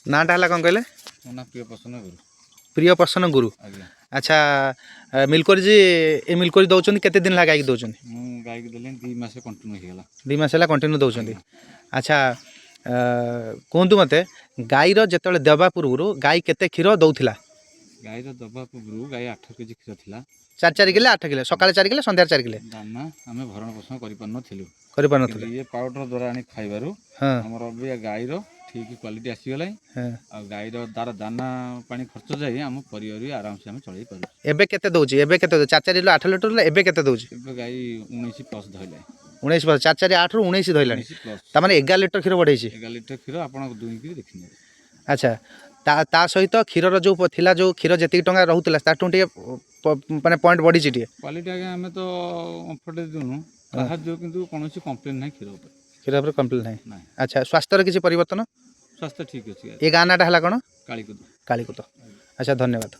नाटा है कौन कहले ना प्रिय प्रसन्न गुरु प्रिय प्रसन्न गुरु आज्ञा अच्छा मिलकोरी जी ए मिलकोरी दौरान केते दिन ला गाई दौरान मु गाय के देले 2 मास कंटिन्यू हो गला 2 मास है कंटिन्यू दौरान अच्छा कहतु मत गाईर जिते देवा पूर्व गाई केते क्षीर दौला गाय दबा पूर्व गाय 8 केजी क्षीर थिला 4 किले 8 किले सकाଳେ 4 किले संध्या 4 किले दाना आमे भरण पोषण करि पार नथिलु ये पाउडर द्वारा आनी खाइबारु हमर अबे गाय रो ठीक क्वालिटी आसी गलाई आ गाय रो तार दाना पानी खर्च जाई हम परिवार आराम से हम चलै पारु एबे केते दउची एबे केते 4 4 8 लीटर एबे केते दउची एबे गाय 19 प्लस धइले 19 प्लस 4 4 8 रु 19 धइलानी त माने 11 लीटर क्षीर बढ़ैछि 11 लीटर क्षीर आपण दुई के देखिने अच्छा ता सहित क्षीर जो थिला जो क्षीर जेति टंगा रहउतला ताटू टे माने पॉइंट बढ़ी छि टे क्वालिटी आगे हमें तो कंफर्ट देनु ताहा जो किंतु कोनोसी कंप्लेन नै क्षीर पर कंप्लेन नै अच्छा स्वास्थ्य रे किछि परिवर्तन स्वास्थ्य ठीक अछि ए गानाटा हला कोन कालीकुद कालीकुद अच्छा धन्यवाद।